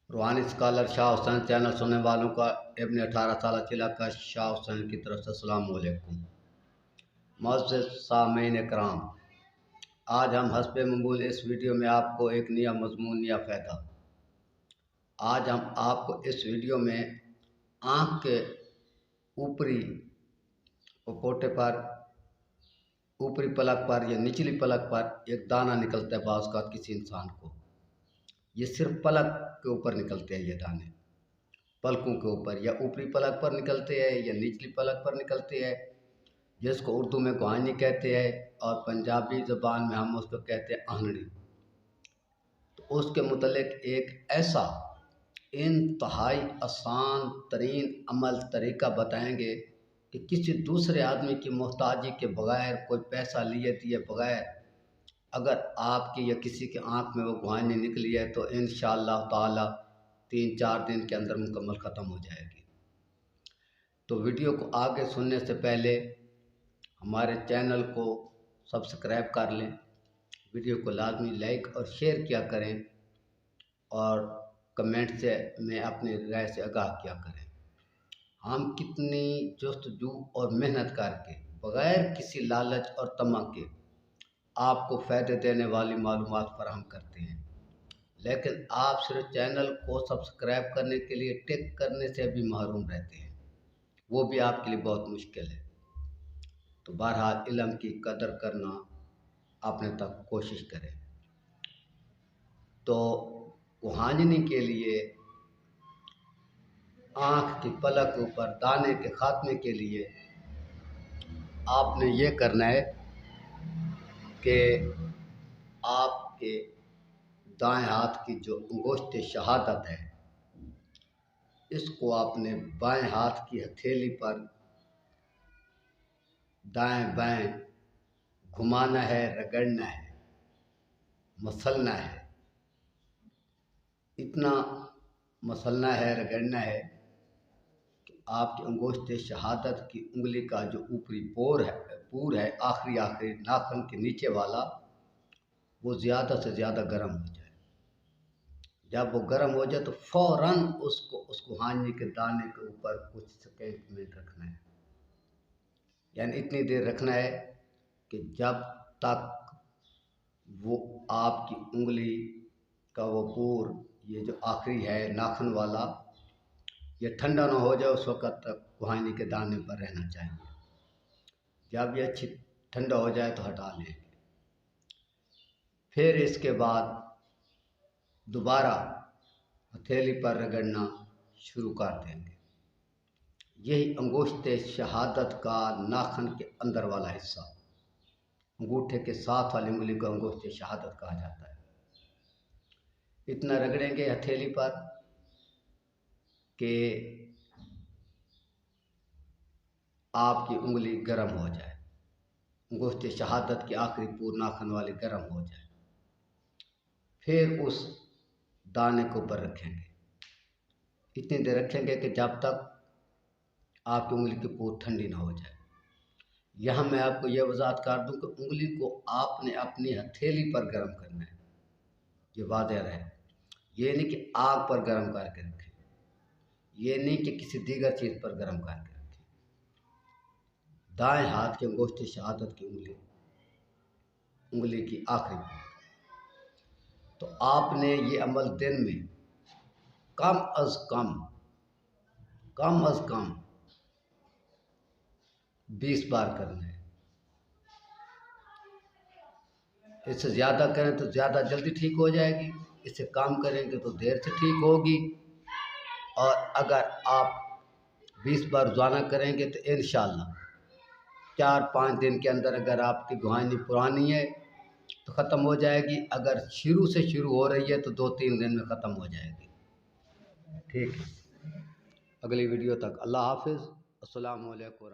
रूहानी scholar Shah Hussain channel सुनने वालों का अपने 18 साल चिला का शाह हुसैन की तरफ से अस्सलाम वालेकुम। मुअज़्ज़िज़ सामीन कराम, आज हम हस्बे मक़बूल इस वीडियो में आपको एक नया मज़मून या फ़ायदा। आज हम आपको इस वीडियो में आँख के ऊपरी पोटे पर, ऊपरी पलक पर या निचली पलक पर एक दाना निकलता है बाज़ औक़ात किसी इंसान को। ये सिर्फ पलक के ऊपर निकलते हैं, ये दाने पलकों के ऊपर या ऊपरी पलक पर निकलते हैं या निचली पलक पर निकलते हैं, जिसको उर्दू में गुहानी कहते हैं और पंजाबी ज़बान में हम उसको कहते हैं आहनड़ी। तो उसके मुतल्लिक़ एक ऐसा इंतहाई आसान तरीन अमल तरीका बताएंगे कि किसी दूसरे आदमी की मोहताजी के बग़ैर, कोई पैसा लिए दिए बग़ैर, अगर आपकी या किसी की आँख में वो गुहानी निकली है तो इंशाअल्लाह ताला 3-4 दिन के अंदर मुकम्मल ख़त्म हो जाएगी। तो वीडियो को आगे सुनने से पहले हमारे चैनल को सब्सक्राइब कर लें, वीडियो को लाजमी लाइक और शेयर किया करें और कमेंट से में अपनी राय से आगाह किया करें। हम कितनी जस्तजू और मेहनत करके बग़ैर किसी लालच और तमा के आपको फ़ायदे देने वाली मालूमात फराहम करते हैं, लेकिन आप सिर्फ चैनल को सब्सक्राइब करने के लिए टिक करने से भी महरूम रहते हैं, वो भी आपके लिए बहुत मुश्किल है। तो बहरहाल इल्म की कदर करना अपने तक कोशिश करें। तो गुहानी के लिए आँख की पलक के ऊपर दाने के खात्मे के लिए आपने ये करना है कि आपके दाएं हाथ की जो अंगुष्ठ शहादत है, इसको आपने बाएं हाथ की हथेली पर दाएं बाएं घुमाना है, रगड़ना है, मसलना है। इतना मसलना है, रगड़ना है कि आपकी अंगुष्ठ शहादत की उंगली का जो ऊपरी पूर है आखिरी नाखून के नीचे वाला, वो ज़्यादा से ज़्यादा गर्म हो जाए। जब वो गर्म हो जाए तो फ़ौरन उसको उस गुहानी के दाने के ऊपर कुछ सेकंड में रखना है, यानी इतनी देर रखना है कि जब तक वो आपकी उंगली का वो पूर, ये जो आखिरी है नाखून वाला, ये ठंडा ना हो जाए, उस वक़्त तक गुहानी के दाने पर रहना चाहिए। जब ये अच्छी ठंडा हो जाए तो हटा लेंगे। फिर इसके बाद दोबारा हथेली पर रगड़ना शुरू कर देंगे। यही अंगूठे शहादत का नाखून के अंदर वाला हिस्सा, अंगूठे के साथ वाली उंगली को अंगूठे शहादत कहा जाता है। इतना रगड़ेंगे हथेली पर कि आपकी उंगली गर्म हो जाए, अंगूठे शहादत की आखिरी पूर नाखून वाली गर्म हो जाए। फिर उस दाने को ऊपर रखेंगे, इतनी देर रखेंगे कि जब तक आपकी उंगली की पूर ठंडी ना हो जाए। यहाँ मैं आपको यह वजाहत कर दूँ कि उंगली को आपने अपनी हथेली पर गर्म करना है, ये वाज़ेह रहे। ये नहीं कि आग पर गर्म करके रखें, ये नहीं कि किसी दीगर चीज़ पर गर्म करके रखें। दाएं हाथ के अंगूठे शहादत की उंगली की आखिरी पूर। तो आपने ये अमल दिन में कम अज़ कम 20 बार करना है। इससे ज़्यादा करें तो ज़्यादा जल्दी ठीक हो जाएगी, इससे कम करेंगे तो देर से ठीक होगी। और अगर आप 20 बार रोज़ाना करेंगे तो इंशाअल्लाह 4-5 दिन के अंदर अगर आपकी गुहानी पुरानी है तो ख़त्म हो जाएगी। अगर शुरू से शुरू हो रही है तो 2-3 दिन में ख़त्म हो जाएगी। ठीक है, अगली वीडियो तक अल्लाह हाफ़िज़। अस्सलामु अलैकुम।